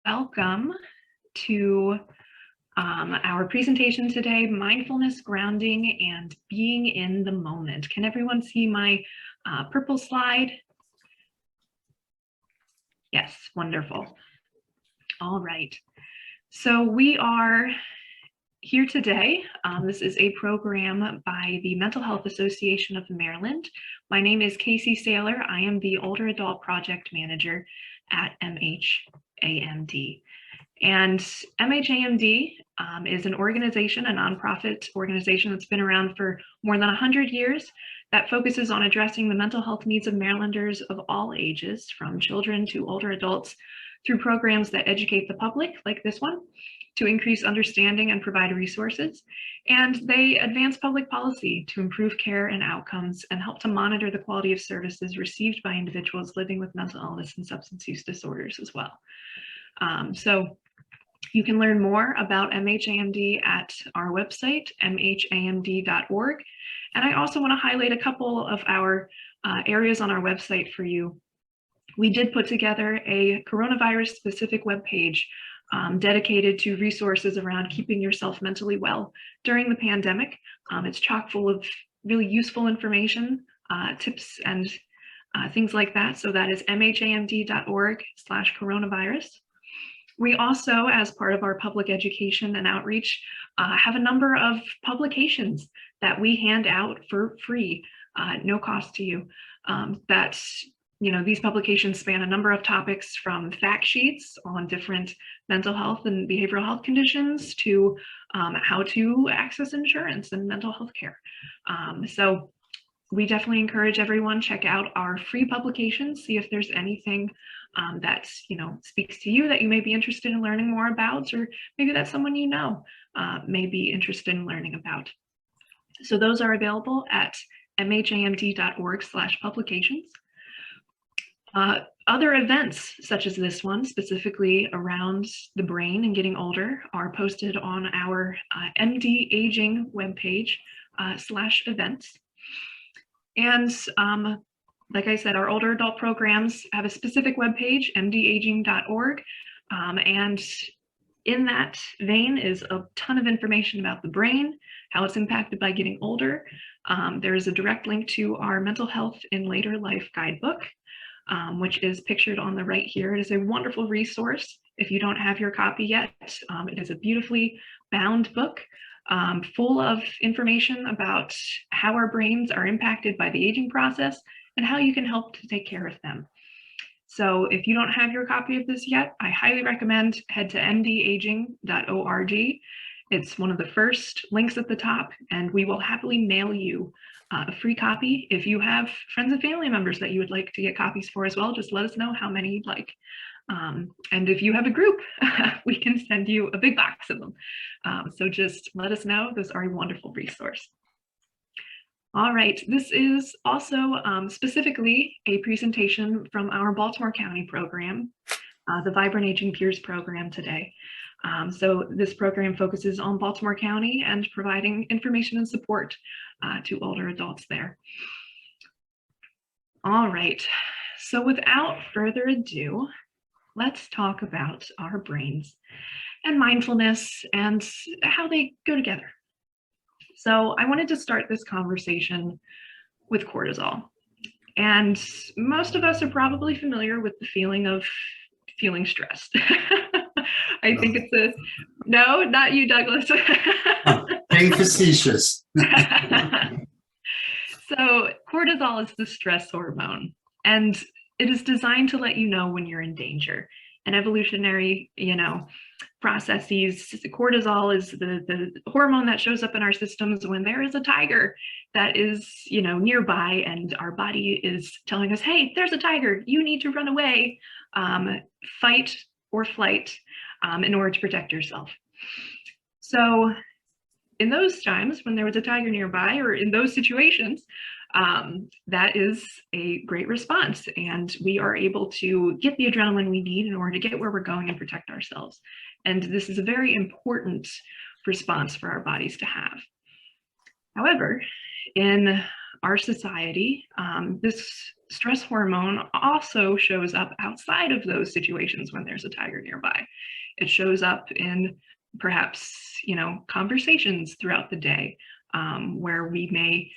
Welcome to our presentation today, Mindfulness, Grounding, and Being in the Moment. Can everyone see my purple slide? Yes, wonderful. All right, so we are here today. This is a program by the Mental Health Association of Maryland. My name is Casey Saylor. I am the Older Adult Project Manager at MHAMD. And MHAMD is an organization, a nonprofit organization that's been around for more than 100 years that focuses on addressing the mental health needs of Marylanders of all ages, from children to older adults, through programs that educate the public, like this one, to increase understanding and provide resources. And they advance public policy to improve care and outcomes and help to monitor the quality of services received by individuals living with mental illness and substance use disorders as well. So you can learn more about MHAMD at our website, mhamd.org. And I also want to highlight a couple of our areas on our website for you. We did put together a coronavirus-specific webpage dedicated to resources around keeping yourself mentally well during the pandemic. It's chock full of really useful information, tips, and things like that. So that is mhamd.org/coronavirus. We also, as part of our public education and outreach, have a number of publications that we hand out for free, no cost to you. These publications span a number of topics, from fact sheets on different mental health and behavioral health conditions to how to access insurance and mental health care. So we definitely encourage everyone, check out our free publications, see if there's anything that speaks to you that you may be interested in learning more about, or maybe that someone you know may be interested in learning about. So those are available at mhamd.org/publications. Other events such as this one, specifically around the brain and getting older, are posted on our MD Aging webpage /events. And like I said, our older adult programs have a specific webpage, mdaging.org. And in that vein is a ton of information about the brain, how it's impacted by getting older. There is a direct link to our Mental Health in Later Life guidebook, which is pictured on the right here. It is a wonderful resource. If you don't have your copy yet, it is a beautifully bound book full of information about how our brains are impacted by the aging process and how you can help to take care of them. So if you don't have your copy of this yet, I highly recommend head to mdaging.org. It's one of the first links at the top, and we will happily mail you a free copy. If you have friends and family members that you would like to get copies for as well, just let us know how many you'd like. And if you have a group, we can send you a big box of them. So just let us know. Those are a wonderful resource. All right, this is also specifically a presentation from our Baltimore County program, the Vibrant Aging Peers program today. So this program focuses on Baltimore County and providing information and support to older adults there. All right, so without further ado, let's talk about our brains and mindfulness and how they go together. So I wanted to start this conversation with cortisol. And most of us are probably familiar with the feeling of feeling stressed. I think it's a, no, not you, Douglas. Being facetious. So cortisol is the stress hormone, and it is designed to let you know when you're in danger. And evolutionary, processes, cortisol is the hormone that shows up in our systems when there is a tiger that is, nearby, and our body is telling us, hey, there's a tiger, you need to run away, fight or flight, in order to protect yourself. So in those times when there was a tiger nearby, or in those situations, that is a great response, and we are able to get the adrenaline we need in order to get where we're going and protect ourselves. And this is a very important response for our bodies to have. However, in our society, this stress hormone also shows up outside of those situations when there's a tiger nearby. It shows up in perhaps, conversations throughout the day, where we may,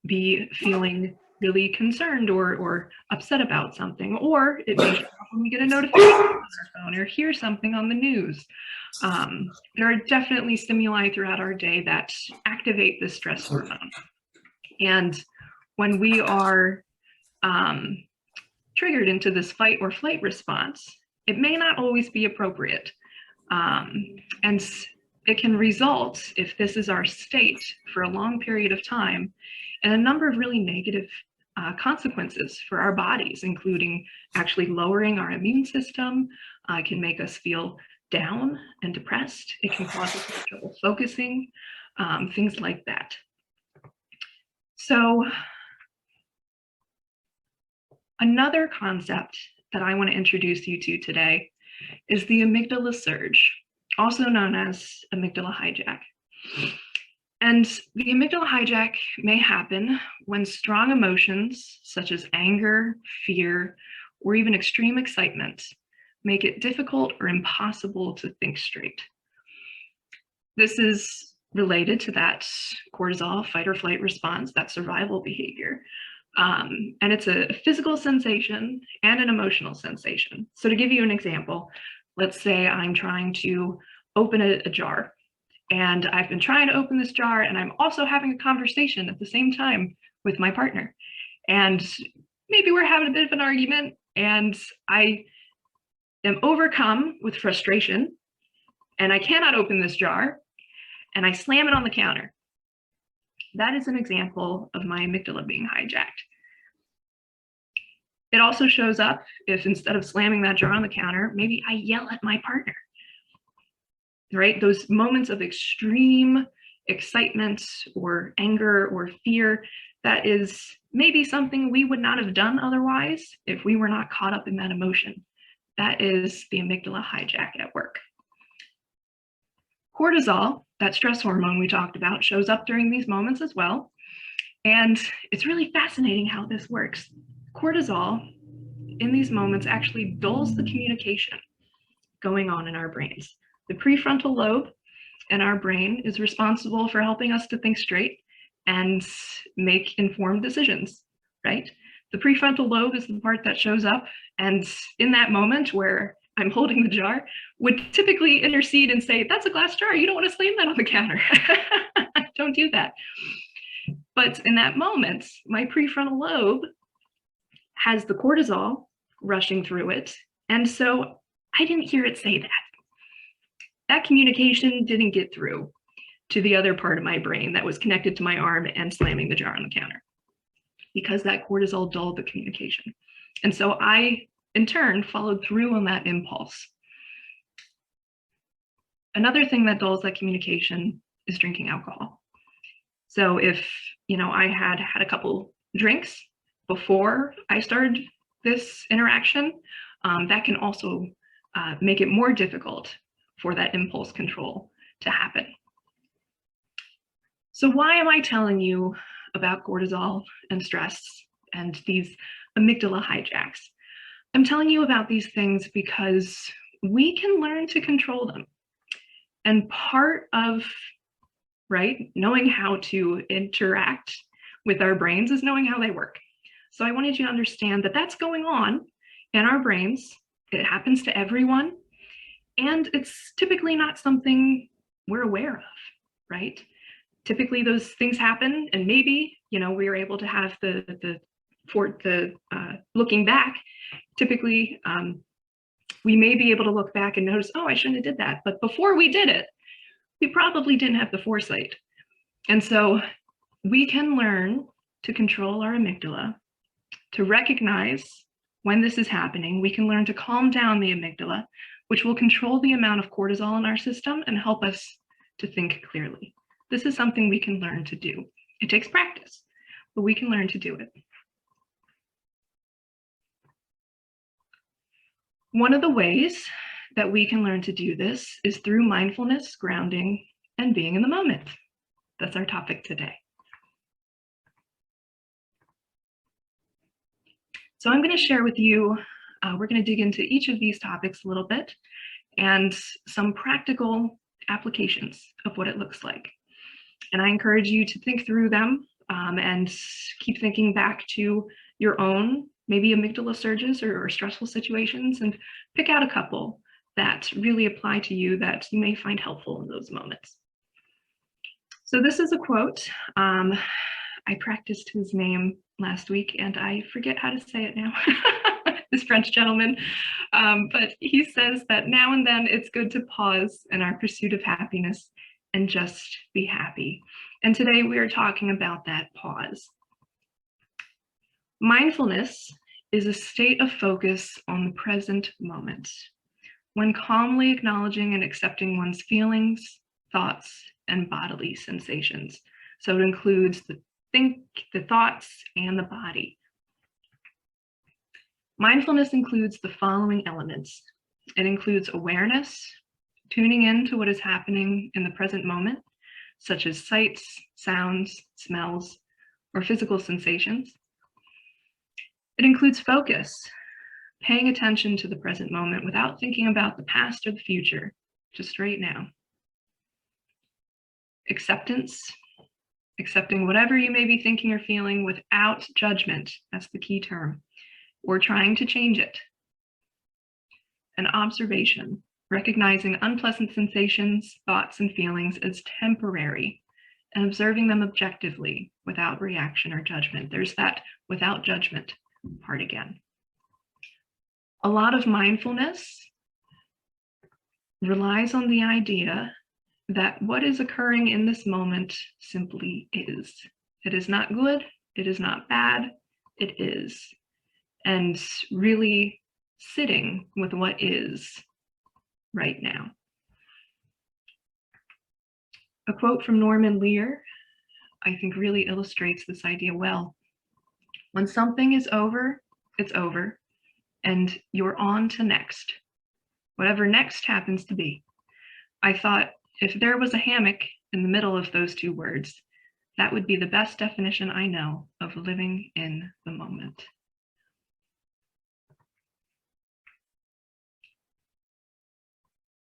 be feeling really concerned or upset about something, or it may show up when we get a notification on our phone or hear something on the news. There are definitely stimuli throughout our day that activate the stress hormone. And when we are triggered into this fight or flight response, it may not always be appropriate. And it can result, if this is our state for a long period of time, in a number of really negative consequences for our bodies, including actually lowering our immune system. It can make us feel down and depressed. It can cause us trouble focusing, things like that. So another concept that I want to introduce you to today is the amygdala surge, also known as amygdala hijack. And the amygdala hijack may happen when strong emotions such as anger, fear, or even extreme excitement make it difficult or impossible to think straight. This is related to that cortisol fight or flight response, that survival behavior. And it's a physical sensation and an emotional sensation. So to give you an example, let's say I'm trying to open a jar. And I've been trying to open this jar, and I'm also having a conversation at the same time with my partner. And maybe we're having a bit of an argument, and I am overcome with frustration, and I cannot open this jar, and I slam it on the counter. That is an example of my amygdala being hijacked. It also shows up if, instead of slamming that jar on the counter, maybe I yell at my partner. Right? Those moments of extreme excitement or anger or fear, that is maybe something we would not have done otherwise if we were not caught up in that emotion. That is the amygdala hijack at work. Cortisol, that stress hormone we talked about, shows up during these moments as well. And it's really fascinating how this works. Cortisol in these moments actually dulls the communication going on in our brains. The prefrontal lobe in our brain is responsible for helping us to think straight and make informed decisions, right? The prefrontal lobe is the part that shows up, and in that moment where I'm holding the jar, would typically intercede and say, that's a glass jar, you don't want to slam that on the counter. Don't do that. But in that moment, my prefrontal lobe has the cortisol rushing through it, and so I didn't hear it say that. That communication didn't get through to the other part of my brain that was connected to my arm and slamming the jar on the counter, because that cortisol dulled the communication. And so I, in turn, followed through on that impulse. Another thing that dulls that communication is drinking alcohol. So if, I had a couple drinks before I started this interaction, that can also make it more difficult for that impulse control to happen. So why am I telling you about cortisol and stress and these amygdala hijacks? I'm telling you about these things because we can learn to control them. And part of, knowing how to interact with our brains is knowing how they work. So I wanted you to understand that that's going on in our brains. It happens to everyone. And it's typically not something we're aware of, right? Typically those things happen, and maybe, we are able to have looking back, typically we may be able to look back and notice, oh, I shouldn't have did that. But before we did it, we probably didn't have the foresight. And so we can learn to control our amygdala, to recognize when this is happening. We can learn to calm down the amygdala, which will control the amount of cortisol in our system and help us to think clearly. This is something we can learn to do. It takes practice, but we can learn to do it. One of the ways that we can learn to do this is through mindfulness, grounding, and being in the moment. That's our topic today. So I'm going to share with you, we're going to dig into each of these topics a little bit and some practical applications of what it looks like. And I encourage you to think through them and keep thinking back to your own, maybe amygdala surges or stressful situations, and pick out a couple that really apply to you that you may find helpful in those moments. So this is a quote. I practiced his name last week and I forget how to say it now. This French gentleman, but he says that now and then it's good to pause in our pursuit of happiness and just be happy. And today we are talking about that pause. Mindfulness is a state of focus on the present moment, when calmly acknowledging and accepting one's feelings, thoughts, and bodily sensations. So it includes the thoughts, and the body. Mindfulness includes the following elements. It includes awareness, tuning in to what is happening in the present moment, such as sights, sounds, smells, or physical sensations. It includes focus, paying attention to the present moment without thinking about the past or the future, just right now. Acceptance, accepting whatever you may be thinking or feeling without judgment, that's the key term, or trying to change it. And observation, recognizing unpleasant sensations, thoughts, and feelings as temporary and observing them objectively without reaction or judgment. There's that without judgment part again. A lot of mindfulness relies on the idea that what is occurring in this moment simply is. It is not good, it is not bad, it is. And really sitting with what is right now. A quote from Norman Lear, I think really illustrates this idea well. When something is over, it's over, and you're on to next, whatever next happens to be. I thought if there was a hammock in the middle of those two words, that would be the best definition I know of living in the moment.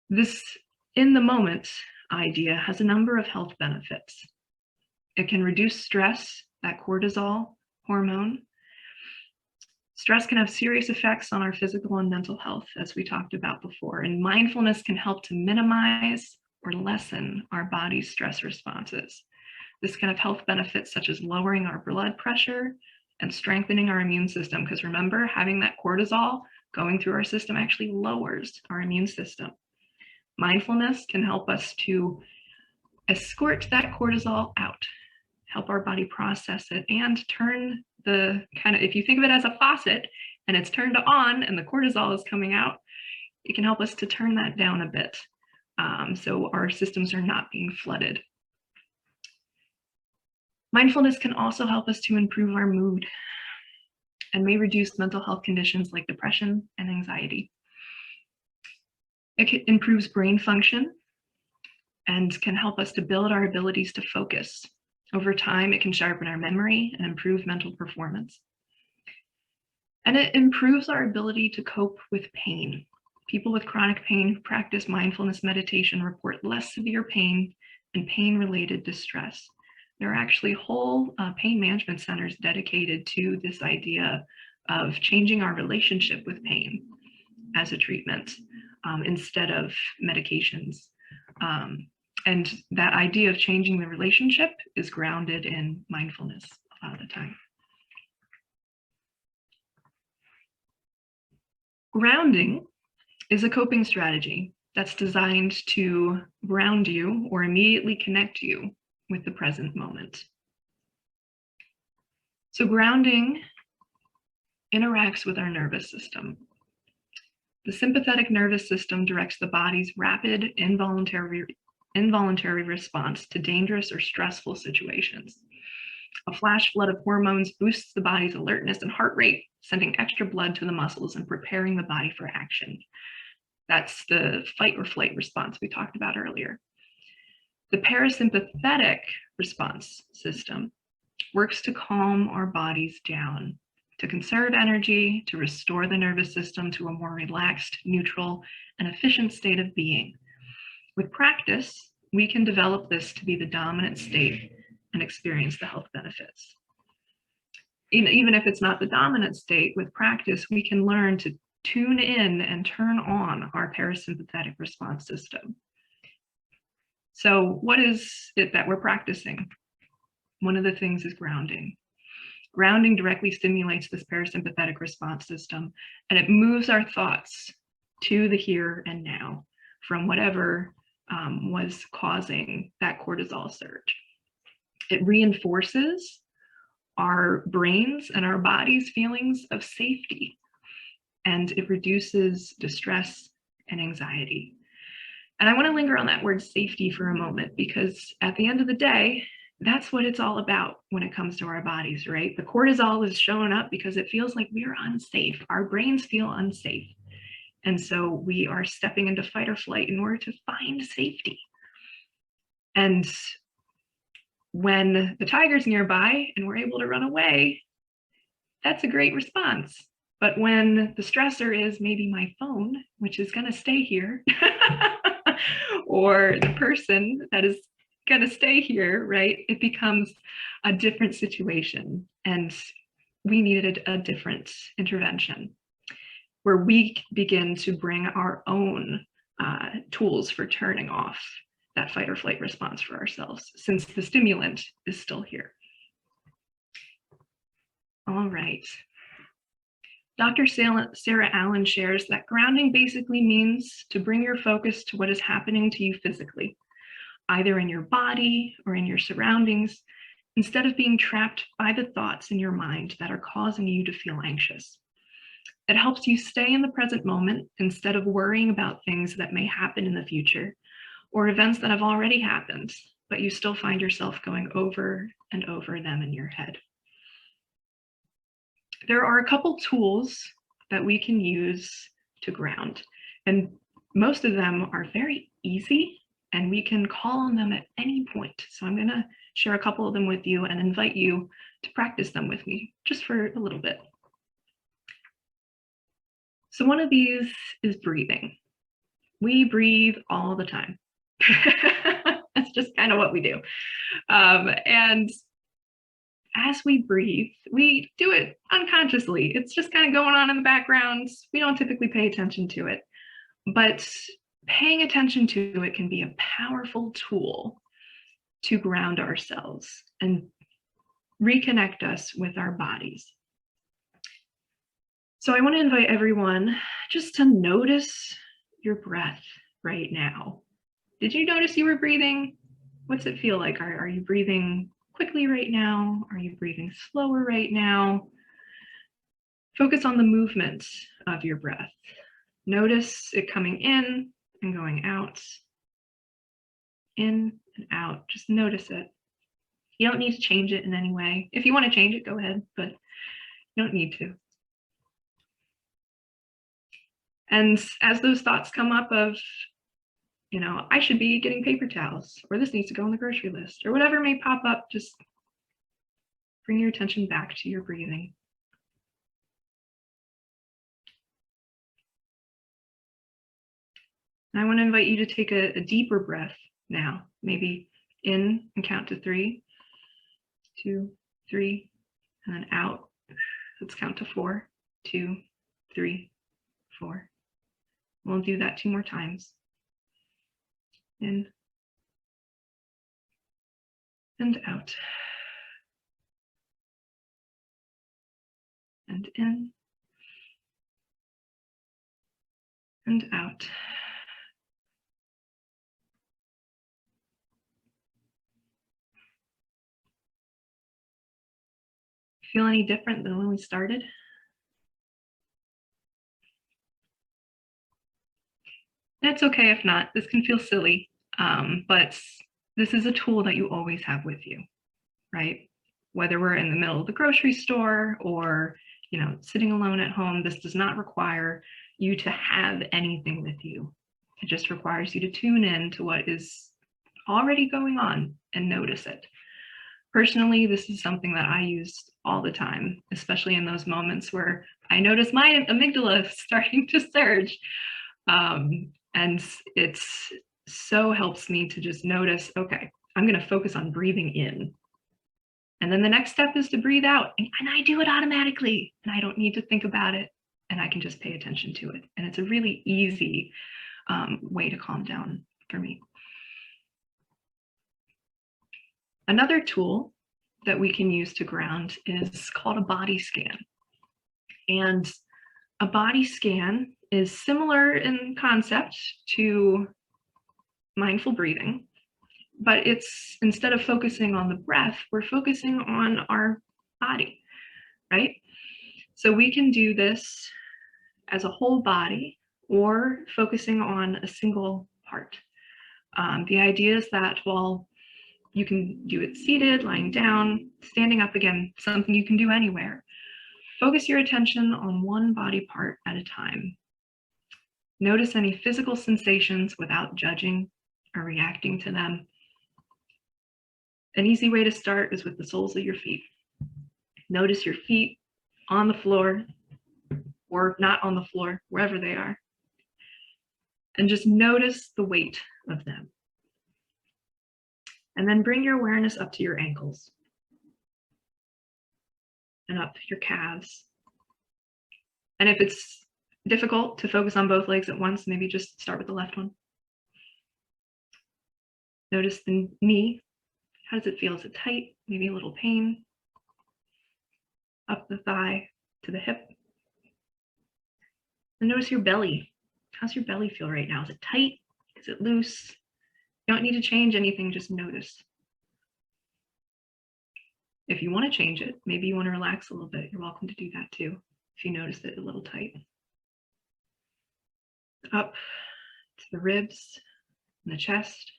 This in the moment idea has a number of health benefits. It can reduce stress, that cortisol hormone. Stress can have serious effects on our physical and mental health, as we talked about before, and mindfulness can help to minimize or lessen our body's stress responses. This can have health benefits such as lowering our blood pressure and strengthening our immune system, because remember, having that cortisol going through our system actually lowers our immune system. Mindfulness can help us to escort that cortisol out, help our body process it, and turn the if you think of it as a faucet and it's turned on and the cortisol is coming out, it can help us to turn that down a bit so our systems are not being flooded. Mindfulness can also help us to improve our mood and may reduce mental health conditions like depression and anxiety. It improves brain function and can help us to build our abilities to focus. Over time, it can sharpen our memory and improve mental performance. And it improves our ability to cope with pain. People with chronic pain who practice mindfulness meditation report less severe pain and pain-related distress. There are actually whole pain management centers dedicated to this idea of changing our relationship with pain as a treatment instead of medications. And that idea of changing the relationship is grounded in mindfulness a lot of the time. Grounding is a coping strategy that's designed to ground you or immediately connect you with the present moment. So grounding interacts with our nervous system. The sympathetic nervous system directs the body's rapid involuntary response to dangerous or stressful situations. A flash flood of hormones boosts the body's alertness and heart rate, sending extra blood to the muscles and preparing the body for action. That's the fight or flight response we talked about earlier. The parasympathetic response system works to calm our bodies down, to conserve energy, to restore the nervous system to a more relaxed, neutral, and efficient state of being. With practice, we can develop this to be the dominant state and experience the health benefits. Even if it's not the dominant state, with practice, we can learn to tune in and turn on our parasympathetic response system. So what is it that we're practicing? One of the things is grounding. Grounding directly stimulates this parasympathetic response system, and it moves our thoughts to the here and now from whatever was causing that cortisol surge. It reinforces our brains and our body's feelings of safety, and it reduces distress and anxiety. And I want to linger on that word safety for a moment, because at the end of the day, that's what it's all about when it comes to our bodies, right? The cortisol is showing up because it feels like we're unsafe. Our brains feel unsafe. And so we are stepping into fight or flight in order to find safety. And when the tiger's nearby and we're able to run away, that's a great response. But when the stressor is maybe my phone, which is going to stay here, or the person that is going to stay here, right? It becomes a different situation, and we needed a different intervention where we begin to bring our own tools for turning off that fight or flight response for ourselves, since the stimulant is still here. All right. Dr. Sarah Allen shares that grounding basically means to bring your focus to what is happening to you physically, either in your body or in your surroundings, instead of being trapped by the thoughts in your mind that are causing you to feel anxious. It helps you stay in the present moment instead of worrying about things that may happen in the future or events that have already happened, but you still find yourself going over and over them in your head. There are a couple tools that we can use to ground, and most of them are very easy, and we can call on them at any point. So I'm going to share a couple of them with you and invite you to practice them with me just for a little bit. So one of these is breathing. We breathe all the time. That's just kind of what we do. And as we breathe, we do it unconsciously. It's just kind of going on in the background. We don't typically pay attention to it, but paying attention to it can be a powerful tool to ground ourselves and reconnect us with our bodies. So I want to invite everyone just to notice your breath right now. Did you notice you were breathing? What's it feel like? Are you breathing quickly right now? Are you breathing slower right now? Focus on the movement of your breath. Notice it coming in and going out, in and out. Just notice it. You don't need to change it in any way. If you want to change it, go ahead, but you don't need to. And as those thoughts come up of, I should be getting paper towels, or this needs to go on the grocery list, or whatever may pop up, just bring your attention back to your breathing. And I want to invite you to take a deeper breath now, maybe in and count to 3, 2, 3, and then out. Let's count to 4, 2, 3, 4. We'll do that 2 more times. In and out. And in and out. Feel any different than when we started? It's okay if not. This can feel silly, but this is a tool that you always have with you, right? Whether we're in the middle of the grocery store or, sitting alone at home, this does not require you to have anything with you. It just requires you to tune in to what is already going on and notice it. Personally, this is something that I use all the time, especially in those moments where I notice my amygdala starting to surge. And it's so helps me to just notice, okay, I'm going to focus on breathing in. And then the next step is to breathe out. And I do it automatically, and I don't need to think about it. And I can just pay attention to it. And it's a really easy way to calm down for me. Another tool that we can use to ground is called a body scan. And a body scan is similar in concept to mindful breathing, but it's, instead of focusing on the breath, we're focusing on our body, right? So we can do this as a whole body or focusing on a single part. The idea is that while you can do it seated, lying down, standing up, again, something you can do anywhere, focus your attention on one body part at a time. Notice any physical sensations without judging or reacting to them. An easy way to start is with the soles of your feet. Notice your feet on the floor or not on the floor, wherever they are. And just notice the weight of them. And then bring your awareness up to your ankles and up your calves. And if it's difficult to focus on both legs at once, maybe just start with the left one. Notice the knee. How does it feel? Is it tight? Maybe a little pain? Up the thigh to the hip. And notice your belly. How's your belly feel right now? Is it tight? Is it loose? You don't need to change anything, just notice. If you want to change it, maybe you want to relax a little bit, you're welcome to do that too, if you notice it a little tight. Up to the ribs and the chest.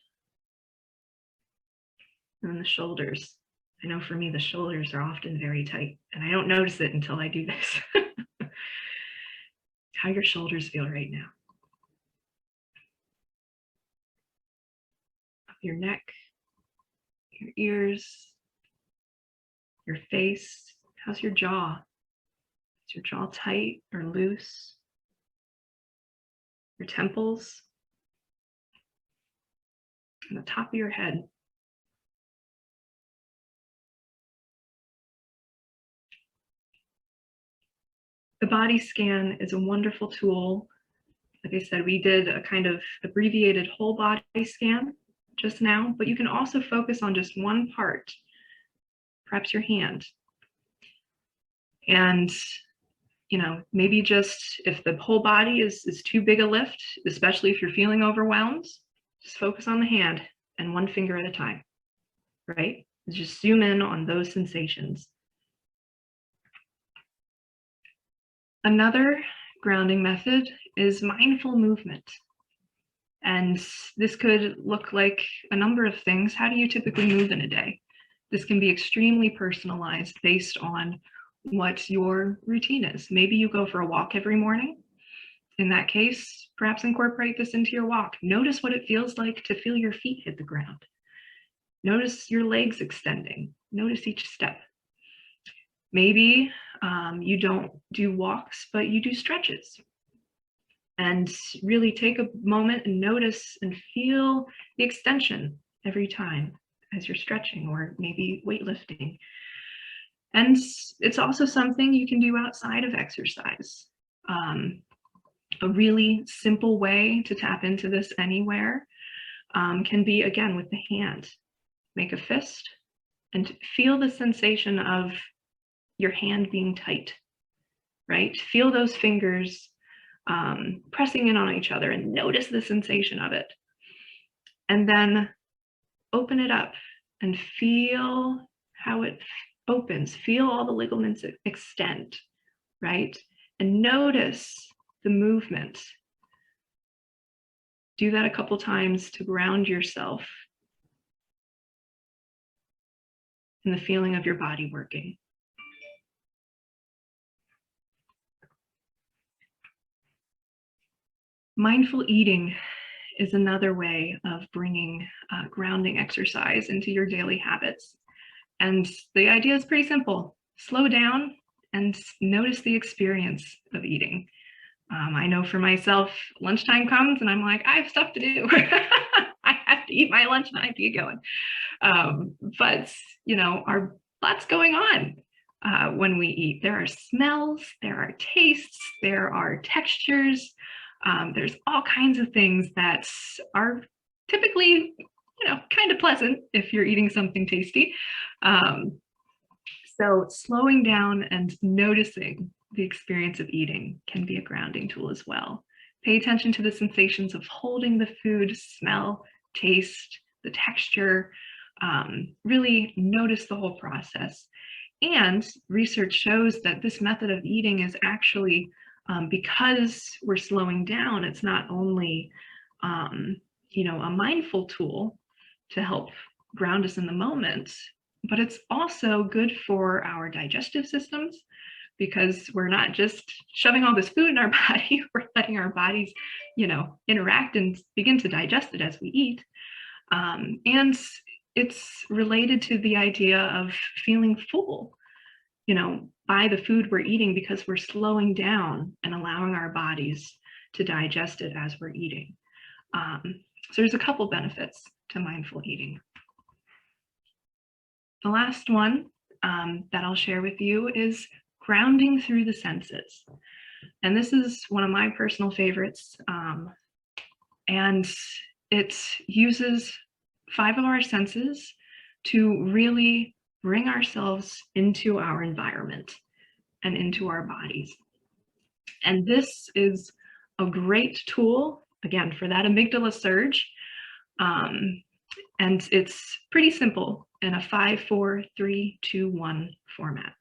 And then the shoulders. I know for me, the shoulders are often very tight, and I don't notice it until I do this. How your shoulders feel right now. Up your neck, your ears, your face. How's your jaw? Is your jaw tight or loose? Your temples, and the top of your head. The body scan is a wonderful tool. Like I said, we did a kind of abbreviated whole body scan just now, but you can also focus on just one part, perhaps your hand. And, you know, maybe just if the whole body is too big a lift, especially if you're feeling overwhelmed, just focus on the hand and one finger at a time, right? Just zoom in on those sensations. Another grounding method is mindful movement. And this could look like a number of things. How do you typically move in a day? This can be extremely personalized based on what your routine is. Maybe you go for a walk every morning. In that case, perhaps incorporate this into your walk. Notice what it feels like to feel your feet hit the ground. Notice your legs extending. Notice each step. Maybe you don't do walks, but you do stretches. And really take a moment and notice and feel the extension every time as you're stretching or maybe weightlifting. And it's also something you can do outside of exercise. A really simple way to tap into this anywhere can be, again, with the hand. Make a fist and feel the sensation of your hand being tight, right? Feel those fingers pressing in on each other and notice the sensation of it. And then open it up and feel how it opens. Feel all the ligaments extend, right? And notice the movement. Do that a couple times to ground yourself in the feeling of your body working. Mindful eating is another way of bringing grounding exercise into your daily habits. And the idea is pretty simple. Slow down and notice the experience of eating. I know for myself, lunchtime comes and I'm like, I have stuff to do. I have to eat my lunch and I have to get going. But, you know, our lots going on when we eat. There are smells, there are tastes, there are textures. There's all kinds of things that are typically, you know, kind of pleasant if you're eating something tasty. So slowing down and noticing the experience of eating can be a grounding tool as well. Pay attention to the sensations of holding the food, smell, taste, the texture. Really notice the whole process. And research shows that this method of eating is actually, because we're slowing down, it's not only, you know, a mindful tool to help ground us in the moment, but it's also good for our digestive systems, because we're not just shoving all this food in our body, we're letting our bodies, you know, interact and begin to digest it as we eat. And it's related to the idea of feeling full, you know, by the food we're eating, because we're slowing down and allowing our bodies to digest it as we're eating. So there's a couple benefits to mindful eating. The last one that I'll share with you is grounding through the senses. And this is one of my personal favorites. And it uses 5 of our senses to really bring ourselves into our environment and into our bodies. And this is a great tool, again, for that amygdala surge. And it's pretty simple in a 5, 4, 3, 2, 1 format.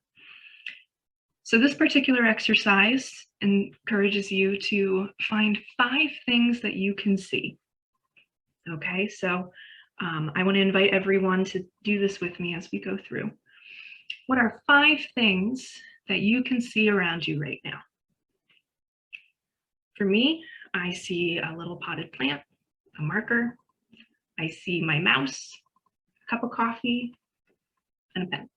So this particular exercise encourages you to find 5 things that you can see. Okay, so I want to invite everyone to do this with me as we go through. What are 5 things that you can see around you right now? For me, I see a little potted plant, a marker. I see my mouse, a cup of coffee, and a pen.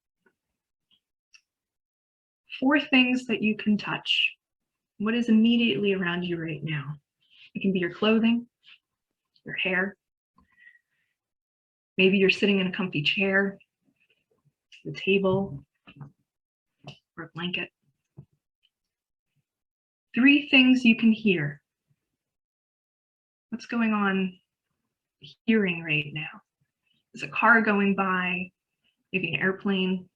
4 things that you can touch. What is immediately around you right now? It can be your clothing, your hair. Maybe you're sitting in a comfy chair, the table, or a blanket. 3 things you can hear. What's going on hearing right now? Is a car going by? Maybe an airplane?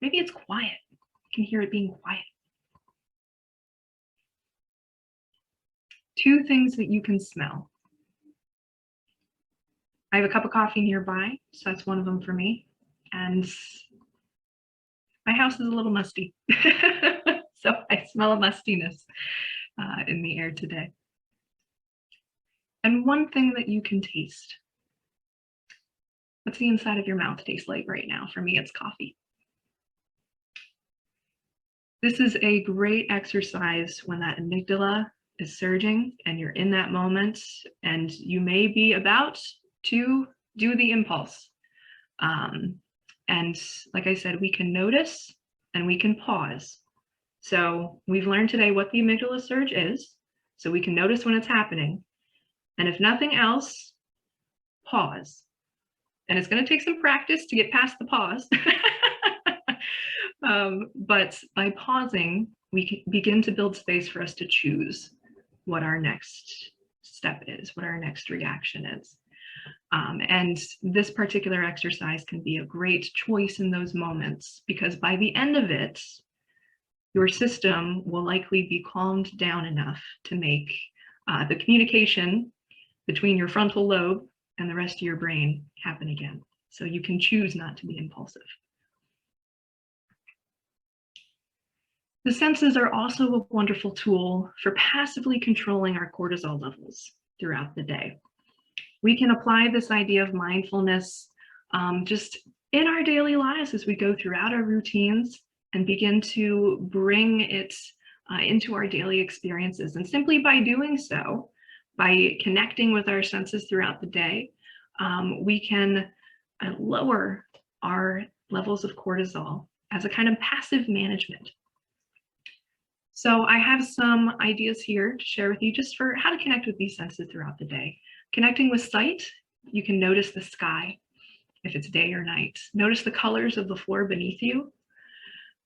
Maybe it's quiet. You can hear it being quiet. 2 things that you can smell. I have a cup of coffee nearby, so that's one of them for me. And my house is a little musty, so I smell a mustiness in the air today. And 1 thing that you can taste. What's the inside of your mouth taste like right now? For me, it's coffee. This is a great exercise when that amygdala is surging and you're in that moment and you may be about to do the impulse. And like I said, we can notice and we can pause. So we've learned today what the amygdala surge is, so we can notice when it's happening. And if nothing else, pause. And it's going to take some practice to get past the pause. But by pausing, we can begin to build space for us to choose what our next step is, what our next reaction is. And this particular exercise can be a great choice in those moments, because by the end of it, your system will likely be calmed down enough to make the communication between your frontal lobe and the rest of your brain happen again. So you can choose not to be impulsive. The senses are also a wonderful tool for passively controlling our cortisol levels throughout the day. We can apply this idea of mindfulness just in our daily lives as we go throughout our routines and begin to bring it into our daily experiences. And simply by doing so, by connecting with our senses throughout the day, we can lower our levels of cortisol as a kind of passive management. So I have some ideas here to share with you just for how to connect with these senses throughout the day. Connecting with sight, you can notice the sky, if it's day or night. Notice the colors of the floor beneath you.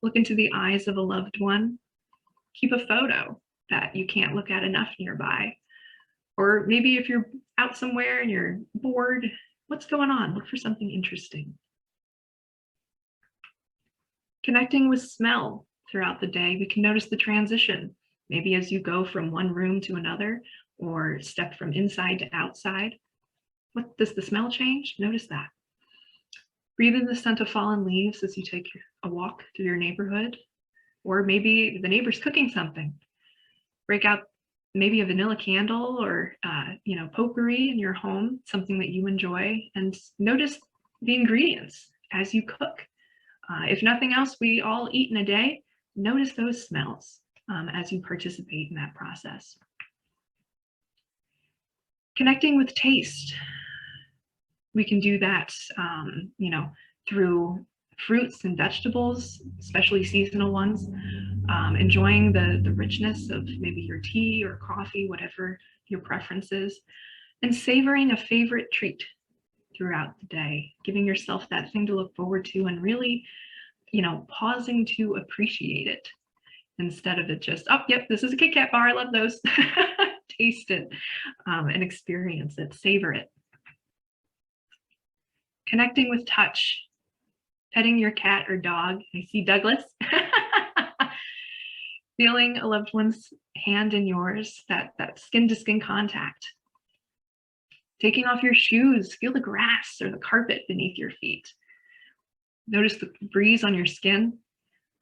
Look into the eyes of a loved one. Keep a photo that you can't look at enough nearby. Or maybe if you're out somewhere and you're bored, what's going on? Look for something interesting. Connecting with smell throughout the day, we can notice the transition. Maybe as you go from one room to another or step from inside to outside. What does the smell change? Notice that. Breathe in the scent of fallen leaves as you take a walk through your neighborhood, or maybe the neighbor's cooking something. Break out maybe a vanilla candle or potpourri in your home, something that you enjoy, and notice the ingredients as you cook. If nothing else, we all eat in a day. Notice those smells as you participate in that process. Connecting with taste. We can do that, through fruits and vegetables, especially seasonal ones, enjoying the richness of maybe your tea or coffee, whatever your preference is, and savoring a favorite treat throughout the day, giving yourself that thing to look forward to and really, pausing to appreciate it instead of it just, oh, yep, this is a Kit Kat bar, I love those. Taste it and experience it, savor it. Connecting with touch, petting your cat or dog. I see Douglas. Feeling a loved one's hand in yours, that skin-to-skin contact. Taking off your shoes, feel the grass or the carpet beneath your feet. Notice the breeze on your skin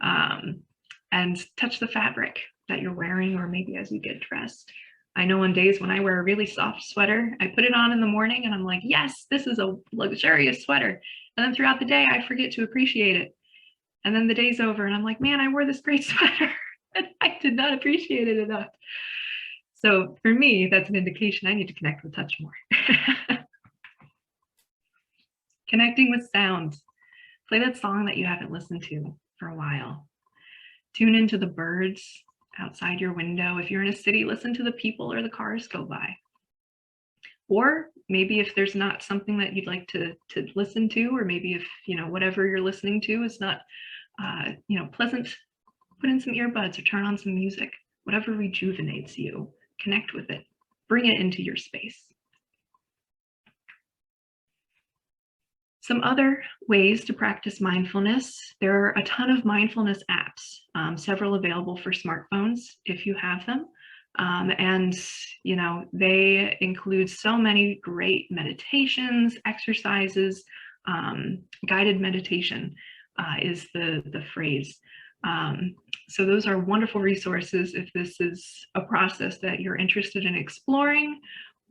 and touch the fabric that you're wearing, or maybe as you get dressed. I know on days when I wear a really soft sweater, I put it on in the morning and I'm like, yes, this is a luxurious sweater. And then throughout the day, I forget to appreciate it. And then the day's over and I'm like, man, I wore this great sweater and I did not appreciate it enough. So for me, that's an indication I need to connect with touch more. Connecting with sounds. Play that song that you haven't listened to for a while. Tune into the birds outside your window. If you're in a city, listen to the people or the cars go by. Or maybe if there's not something that you'd like to listen to, or maybe if whatever you're listening to is not pleasant, put in some earbuds or turn on some music. Whatever rejuvenates you, connect with it, bring it into your space. Some other ways to practice mindfulness. There are a ton of mindfulness apps, several available for smartphones if you have them. They include so many great meditations, exercises, guided meditation is the phrase. So those are wonderful resources if this is a process that you're interested in exploring,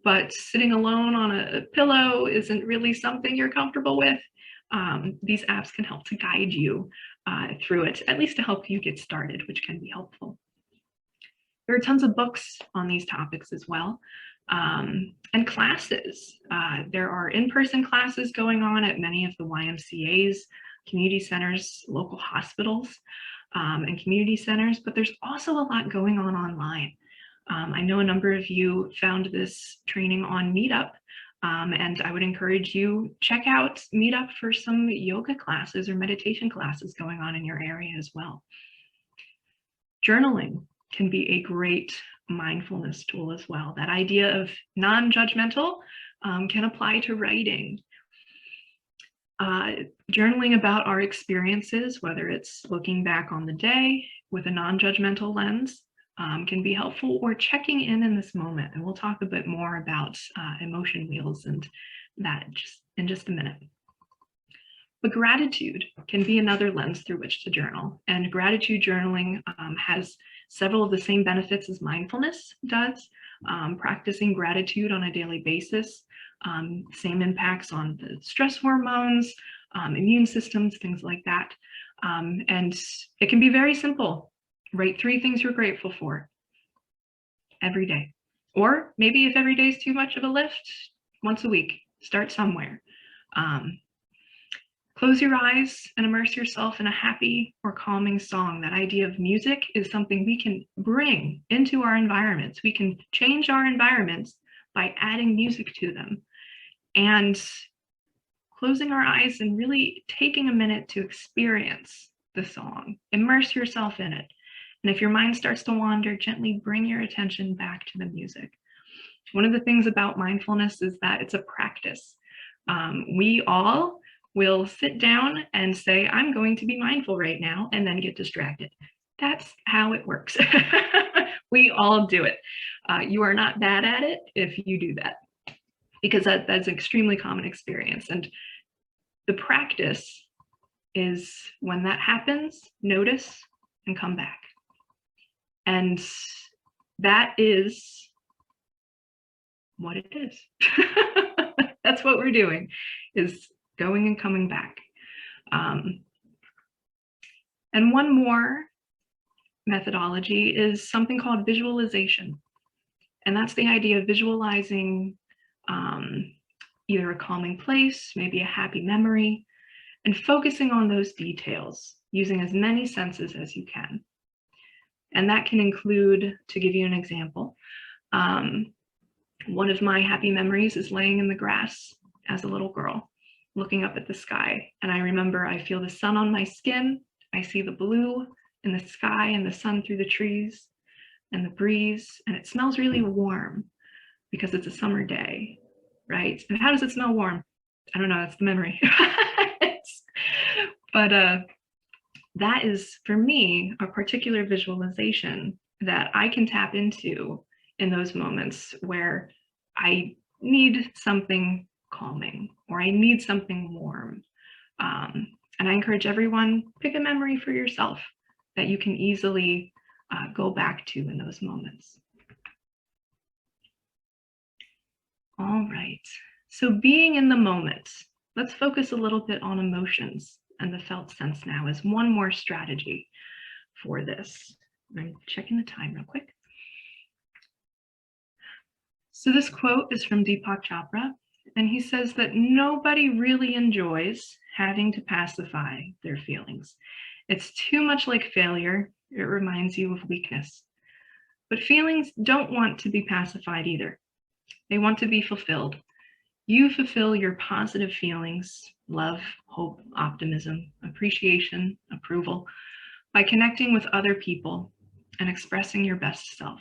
but sitting alone on a pillow isn't really something you're comfortable with. These apps can help to guide you through it, at least to help you get started, which can be helpful. There are tons of books on these topics as well, and classes. There are in-person classes going on at many of the YMCAs, community centers, local hospitals, and community centers, but there's also a lot going on online. I know a number of you found this training on Meetup, and I would encourage you check out Meetup for some yoga classes or meditation classes going on in your area as well. Journaling can be a great mindfulness tool as well. That idea of non-judgmental can apply to writing. Journaling about our experiences, whether it's looking back on the day with a non-judgmental lens, can be helpful, or checking in this moment. And we'll talk a bit more about emotion wheels and that in just a minute. But gratitude can be another lens through which to journal. And gratitude journaling has several of the same benefits as mindfulness does. Practicing gratitude on a daily basis, same impacts on the stress hormones, immune systems, things like that. And it can be very simple. Write 3 things you're grateful for every day. Or maybe if every day is too much of a lift, once a week, start somewhere. Close your eyes and immerse yourself in a happy or calming song. That idea of music is something we can bring into our environments. We can change our environments by adding music to them. And closing our eyes and really taking a minute to experience the song. Immerse yourself in it. And if your mind starts to wander, gently bring your attention back to the music. One of the things about mindfulness is that it's a practice. We all will sit down and say, I'm going to be mindful right now, and then get distracted. That's how it works. We all do it. You are not bad at it if you do that, because that's an extremely common experience. And the practice is, when that happens, notice and come back. And that is what it is. That's what we're doing, is going and coming back. And one more methodology is something called visualization. And that's the idea of visualizing either a calming place, maybe a happy memory, and focusing on those details, using as many senses as you can. And that can include, to give you an example, one of my happy memories is laying in the grass as a little girl, looking up at the sky. And I remember I feel the sun on my skin. I see the blue in the sky and the sun through the trees and the breeze. And it smells really warm because it's a summer day, right? And how does it smell warm? I don't know, that's the memory. But that is, for me, a particular visualization that I can tap into in those moments where I need something calming or I need something warm. And I encourage everyone, pick a memory for yourself that you can easily go back to in those moments. All right, so being in the moment, let's focus a little bit on emotions and the felt sense now as one more strategy for this. I'm checking the time real quick. So this quote is from Deepak Chopra, and he says that nobody really enjoys having to pacify their feelings. It's too much like failure. It reminds you of weakness. But feelings don't want to be pacified either. They want to be fulfilled. You fulfill your positive feelings, love, hope, optimism, appreciation, approval, by connecting with other people and expressing your best self.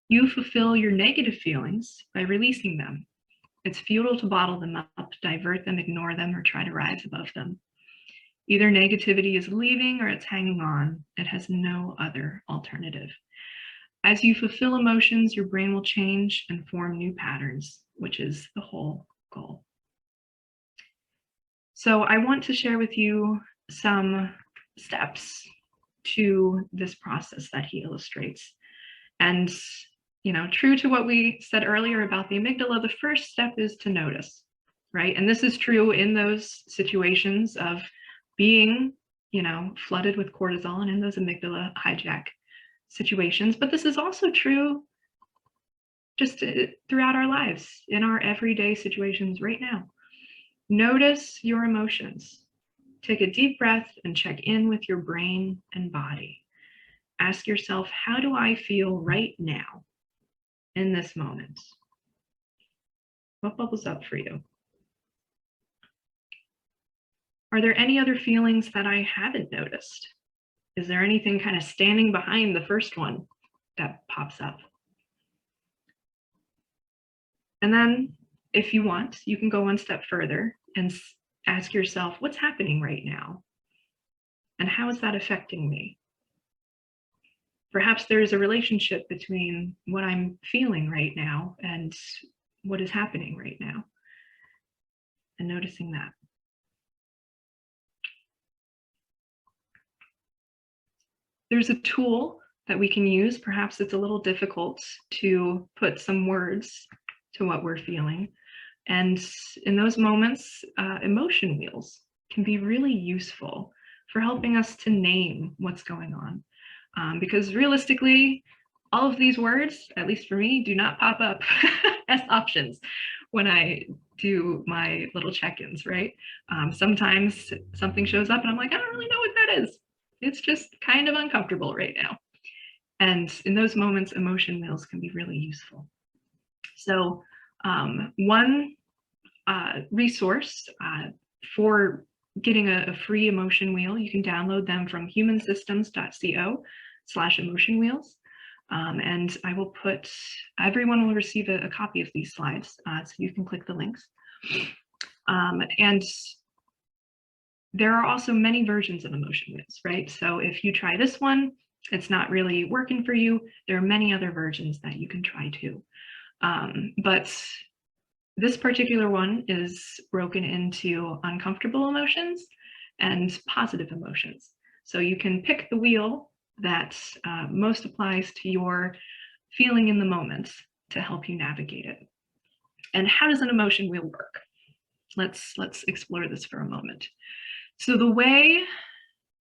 You fulfill your negative feelings by releasing them. It's futile to bottle them up, divert them, ignore them, or try to rise above them. Either negativity is leaving or it's hanging on. It has no other alternative. As you fulfill emotions, your brain will change and form new patterns, which is the whole goal. So I want to share with you some steps to this process that he illustrates. And, you know, true to what we said earlier about the amygdala, the first step is to notice, right? And this is true in those situations of being, you know, flooded with cortisol and in those amygdala hijack situations. But this is also true just throughout our lives, in our everyday situations right now. Notice your emotions. Take a deep breath and check in with your brain and body. Ask yourself, how do I feel right now in this moment? What bubbles up for you? Are there any other feelings that I haven't noticed? Is there anything kind of standing behind the first one that pops up? And then if you want, you can go one step further and ask yourself, what's happening right now? And how is that affecting me? Perhaps there is a relationship between what I'm feeling right now and what is happening right now, and noticing that. There's a tool that we can use. Perhaps it's a little difficult to put some words to what we're feeling. And in those moments, emotion wheels can be really useful for helping us to name what's going on. Because realistically, all of these words, at least for me, do not pop up as options. when I do my little check-ins, right? Sometimes something shows up and I'm like, I don't really know what that is. It's just kind of uncomfortable right now. And in those moments, emotion wheels can be really useful. So one resource for getting a free emotion wheel, you can download them from humansystems.co/emotion wheels. And I will put, everyone will receive a copy of these slides, so you can click the links. And there are also many versions of emotion wheels, right? So if you try this one, it's not really working for you, there are many other versions that you can try too. But this particular one is broken into uncomfortable emotions and positive emotions. So you can pick the wheel that most applies to your feeling in the moment to help you navigate it. And how does an emotion wheel work? Let's explore this for a moment. So the way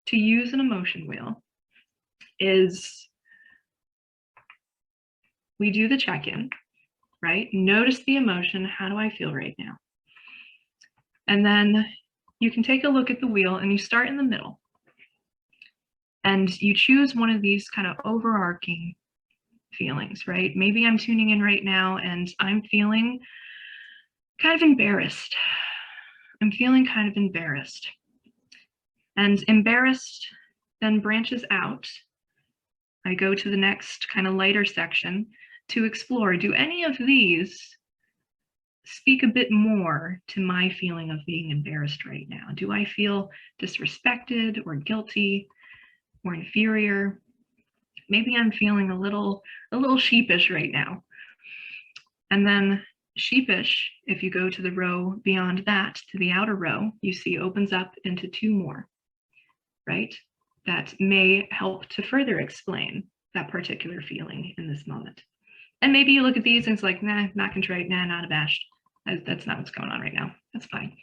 to use an emotion wheel is we do the check-in, right? Notice the emotion. How do I feel right now? And then you can take a look at the wheel and you start in the middle. And you choose one of these kind of overarching feelings, right? Maybe I'm tuning in right now and I'm feeling kind of embarrassed. I'm feeling kind of embarrassed. And embarrassed then branches out. I go to the next kind of lighter section to explore, do any of these speak a bit more to my feeling of being embarrassed right now? Do I feel disrespected or guilty or inferior? Maybe I'm feeling a little sheepish right now. And then sheepish, if you go to the row beyond that, to the outer row, you see opens up into two more, right? That may help to further explain that particular feeling in this moment. And maybe you look at these and it's like, nah, not contrite, nah, not abashed. That's not what's going on right now. That's fine.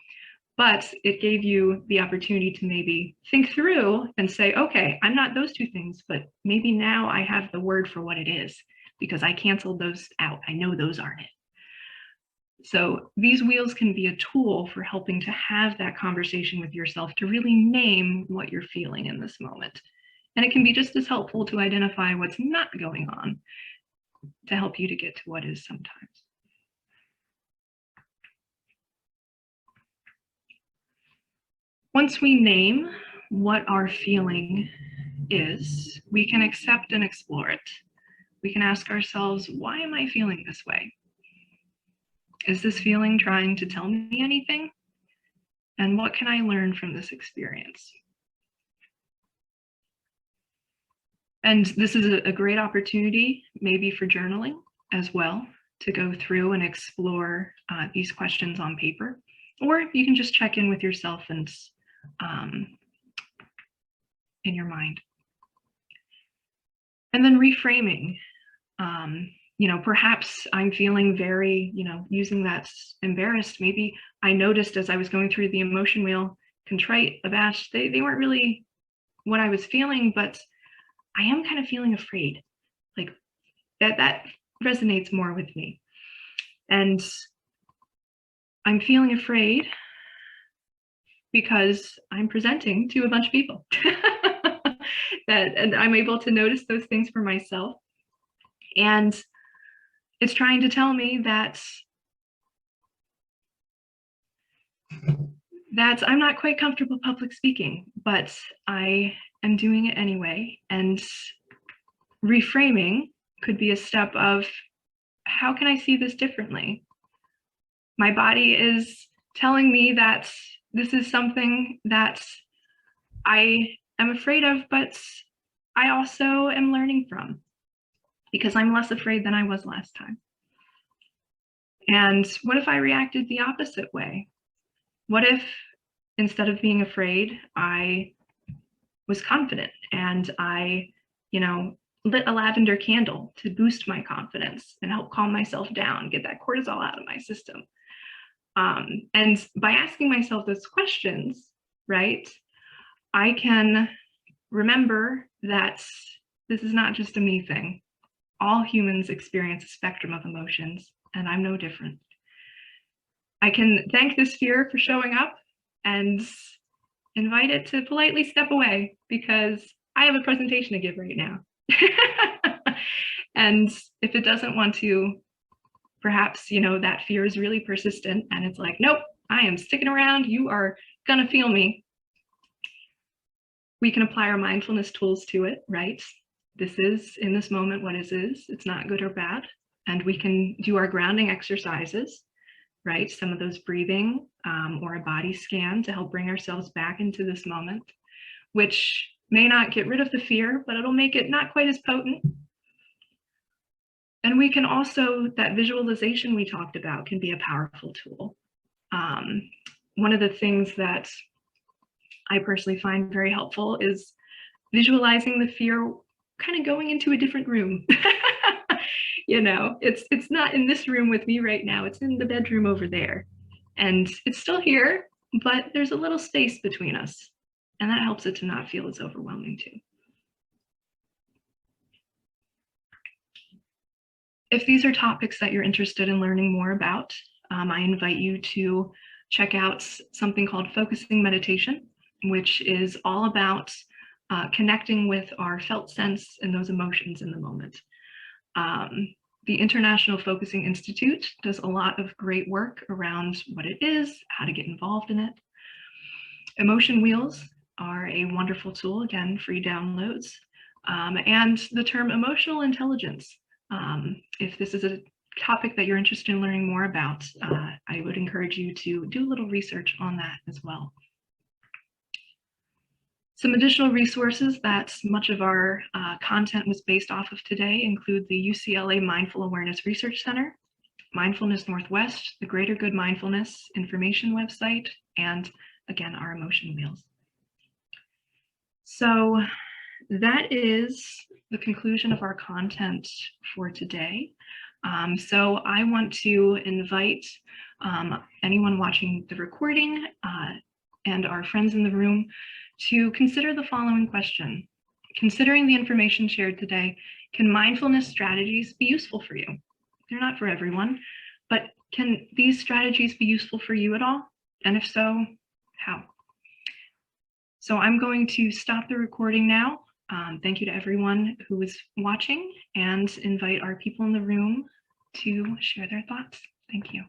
But it gave you the opportunity to maybe think through and say, okay, I'm not those two things, but maybe now I have the word for what it is because I canceled those out. I know those aren't it. So these wheels can be a tool for helping to have that conversation with yourself to really name what you're feeling in this moment. And it can be just as helpful to identify what's not going on to help you to get to what is sometimes. Once we name what our feeling is, we can accept and explore it. We can ask ourselves, why am I feeling this way? Is this feeling trying to tell me anything? And what can I learn from this experience? And this is a great opportunity, maybe for journaling as well, to go through and explore these questions on paper. Or you can just check in with yourself and in your mind. And then reframing. Perhaps I'm feeling very, using that embarrassed. Maybe I noticed as I was going through the emotion wheel, contrite, abashed, they weren't really what I was feeling, but I am kind of feeling afraid. Like that resonates more with me. And I'm feeling afraid because I'm presenting to a bunch of people. And I'm able to notice those things for myself. And it's trying to tell me that I'm not quite comfortable public speaking, but I am doing it anyway. And reframing could be a step of, how can I see this differently? My body is telling me that this is something that I am afraid of, but I also am learning from, because I'm less afraid than I was last time. And what if I reacted the opposite way? What if instead of being afraid, I was confident and I, lit a lavender candle to boost my confidence and help calm myself down, get that cortisol out of my system. And by asking myself those questions, right, I can remember that this is not just a me thing. All humans experience a spectrum of emotions, and I'm no different. I can thank this fear for showing up and invite it to politely step away because I have a presentation to give right now. And if it doesn't want to, perhaps, that fear is really persistent and it's like, nope, I am sticking around. You are gonna feel me. We can apply our mindfulness tools to it, right? This is, in this moment, what is. It's not good or bad. And we can do our grounding exercises, right? Some of those breathing or a body scan to help bring ourselves back into this moment, which may not get rid of the fear, but it'll make it not quite as potent. And we can also, that visualization we talked about can be a powerful tool. One of the things that I personally find very helpful is visualizing the fear kind of going into a different room. It's not in this room with me right now, it's in the bedroom over there. And it's still here, but there's a little space between us. And that helps it to not feel as overwhelming too. If these are topics that you're interested in learning more about, I invite you to check out something called Focusing Meditation, which is all about connecting with our felt sense and those emotions in the moment. The International Focusing Institute does a lot of great work around what it is, how to get involved in it. Emotion wheels are a wonderful tool, again, free downloads. And the term emotional intelligence. If this is a topic that you're interested in learning more about, I would encourage you to do a little research on that as well. Some additional resources that much of our content was based off of today include the UCLA Mindful Awareness Research Center, Mindfulness Northwest, the Greater Good Mindfulness information website, and again, our emotion wheels. So that is the conclusion of our content for today. So I want to invite anyone watching the recording and our friends in the room to consider the following question. Considering the information shared today, can mindfulness strategies be useful for you? They're not for everyone, but can these strategies be useful for you at all? And if so, how? So I'm going to stop the recording now. Thank you to everyone who is watching and invite our people in the room to share their thoughts. Thank you.